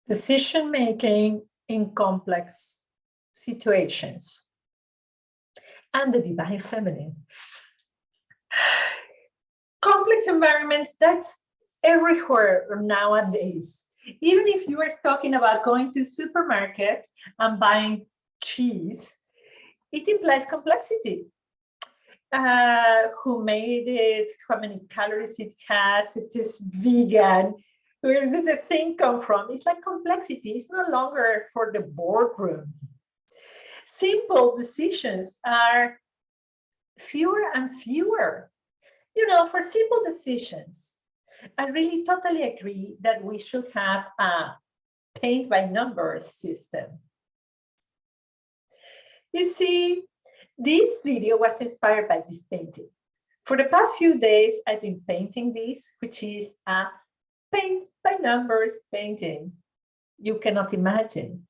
Decision making in complex situations, and the divine feminine. Complex environments, that's everywhere nowadays. Even if you are talking about going to the supermarket and buying cheese, it implies complexity. Who made it, how many calories it has, it is vegan, where does the thing come from? It's like complexity. It's no longer for the boardroom. Simple decisions are fewer and fewer. You know, for simple decisions, I really totally agree that we should have a paint by numbers system. You see, this video was inspired by this painting. For the past few days, I've been painting this, which is a paint by numbers painting. You cannot imagine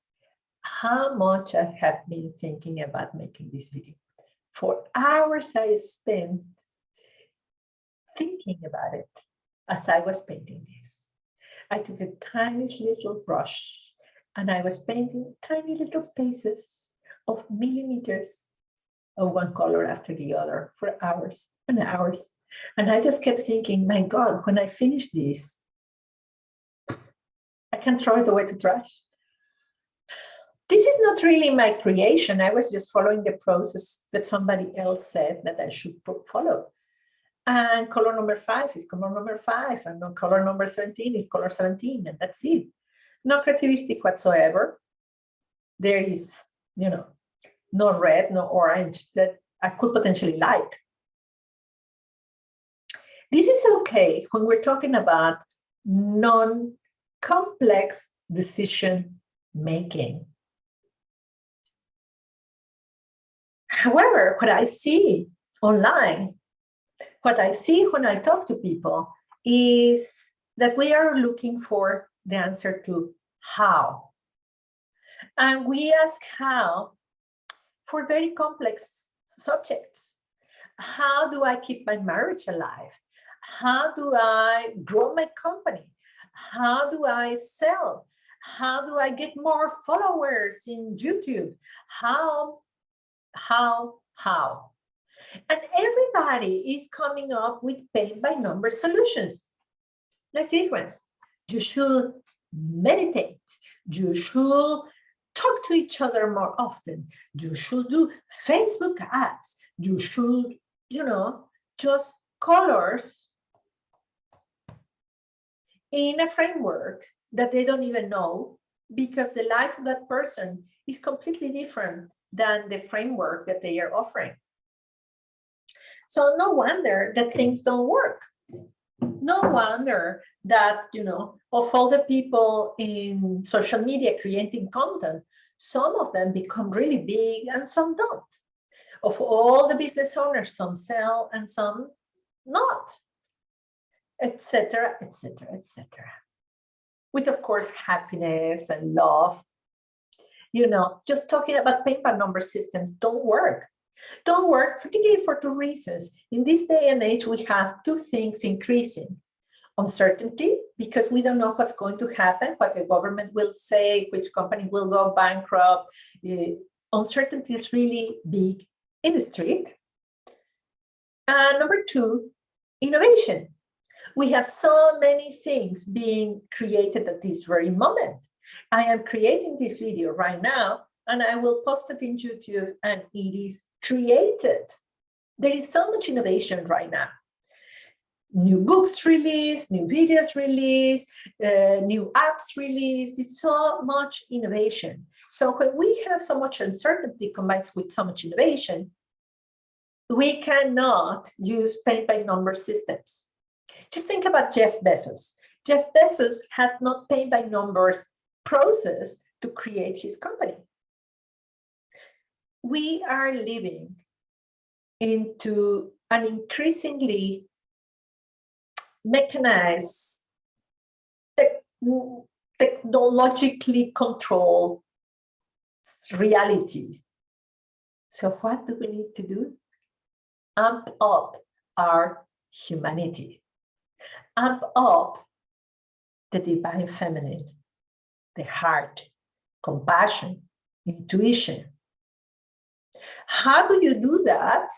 how much I have been thinking about making this video. For hours I spent thinking about it as I was painting this. I took the tiniest little brush and I was painting tiny little spaces of millimeters of one color after the other for hours and hours. And I just kept thinking, my God, when I finish this, I can throw it away to trash. This is not really my creation. I was just following the process that somebody else said that I should follow. And color number 5 is color number 5, and color number 17 is color 17, and that's it. No creativity whatsoever. There is, you know, no red, no orange that I could potentially like. This is okay when we're talking about non-complex decision making. However, what I see online, what I see when I talk to people is that we are looking for the answer to how. And we ask how for very complex subjects. How do I keep my marriage alive? How do I grow my company? How do I sell? How do I get more followers in YouTube? How? And everybody is coming up with paint by number solutions, like these ones. You should meditate. You should talk to each other more often. You should do Facebook ads. You should, you know, just colors in a framework that they don't even know, because the life of that person is completely different than the framework that they are offering. So no wonder that things don't work. No wonder that, you know, of all the people in social media creating content, some of them become really big and some don't. Of all the business owners, some sell and some not, etc., etc., etc. With, of course, happiness and love. You know, just talking about paint by number systems don't work. Don't work, particularly for 2 reasons. In this day and age, we have 2 things increasing. Uncertainty, because we don't know what's going to happen, what the government will say, which company will go bankrupt. Uncertainty is really big in the street. And number 2, innovation. We have so many things being created at this very moment. I am creating this video right now, and I will post it in YouTube, and it is created. There is so much innovation right now. New books released, new videos released, new apps released. It's so much innovation. So when we have so much uncertainty combined with so much innovation, we cannot use paint by number systems. Just think about Jeff Bezos. Jeff Bezos had not paint by numbers process to create his company. We are living into an increasingly mechanized, technologically controlled reality. So what do we need to do? Amp up our humanity. Amp up the divine feminine. the heart, compassion, intuition. How do you do that?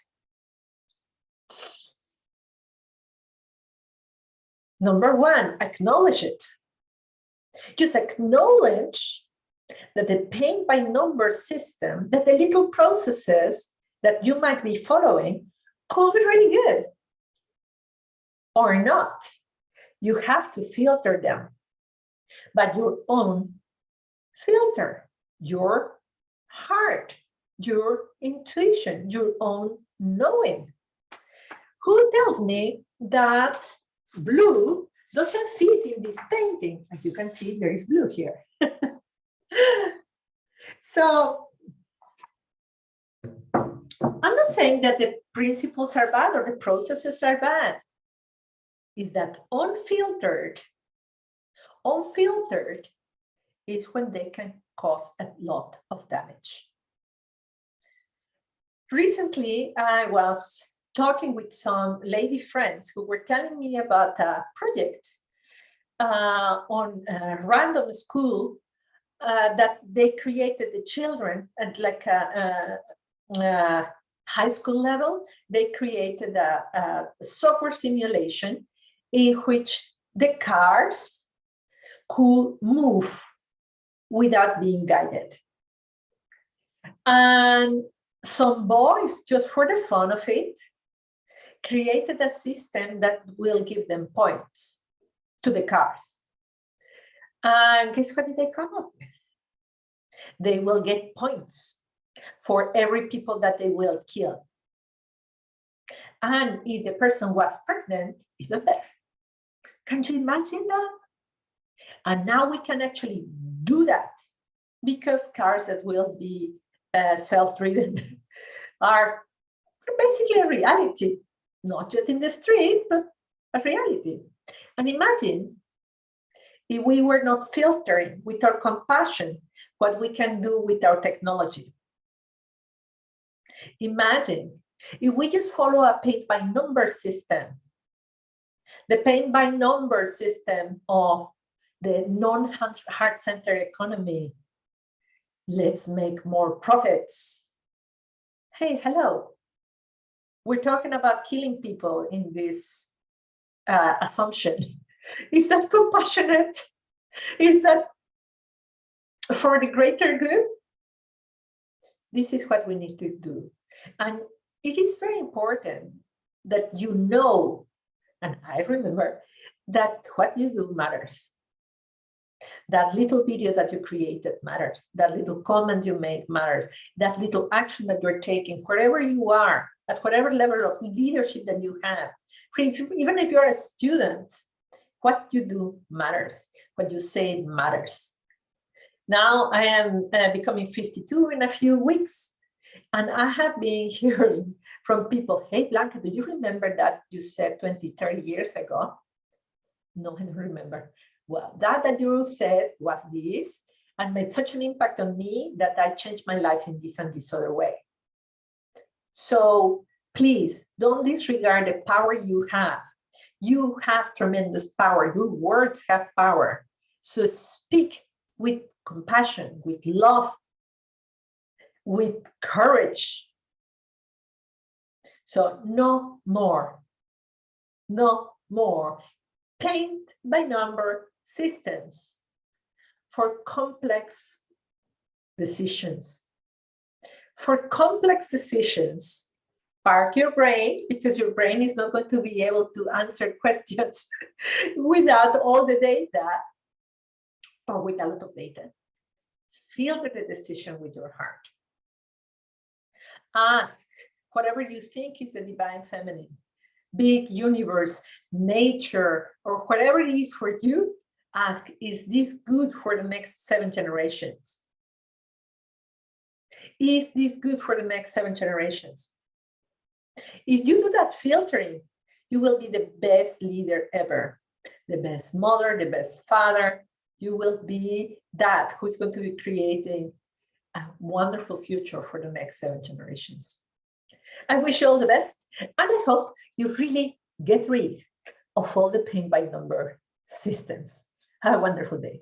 Number one, acknowledge it. Just acknowledge that the paint by number system, that the little processes that you might be following could be really good or not. You have to filter them, but your own filter, your heart, your intuition, your own knowing. Who tells me that blue doesn't fit in this painting? As you can see, there is blue here. So I'm not saying that the principles are bad or the processes are bad. Is that unfiltered is when they can cause a lot of damage. Recently, I was talking with some lady friends who were telling me about a project on a random school that they created the children at like a high school level. They created a software simulation in which the cars could move without being guided. And some boys, just for the fun of it, created a system that will give them points to the cars. And guess what did they come up with? They will get points for every people that they will kill. And if the person was pregnant, even better. Can you imagine that? And now we can actually do that because cars that will be self-driven are basically a reality, not just in the street, but a reality. And imagine if we were not filtering with our compassion what we can do with our technology. Imagine if we just follow a paint by number system, the paint by number system of the non-heart-centered economy. Let's make more profits. Hey, hello. We're talking about killing people in this assumption. Is that compassionate? Is that for the greater good? This is what we need to do. And it is very important that you know, and I remember, that what you do matters. That little video that you created matters. That little comment you make matters. That little action that you're taking, wherever you are, at whatever level of leadership that you have. Even if you're a student, what you do matters. What you say matters. Now I am becoming 52 in a few weeks, and I have been hearing from people, hey, Blanca, do you remember that you said 20, 30 years ago? No, I don't remember. Well, that you said was this, and made such an impact on me that I changed my life in this and this other way. So please don't disregard the power you have. You have tremendous power. Your words have power. So speak with compassion, with love, with courage. So no more paint by number systems for complex decisions. For complex decisions, park your brain, because your brain is not going to be able to answer questions without all the data or with a lot of data. Filter the decision with your heart. Ask whatever you think is the divine feminine, big universe, nature, or whatever it is for you. Ask, is this good for the next 7 generations? Is this good for the next 7 generations? If you do that filtering, you will be the best leader ever, the best mother, the best father. You will be that who's going to be creating a wonderful future for the next 7 generations. I wish you all the best, and I hope you really get rid of all the paint by number systems. Have a wonderful day.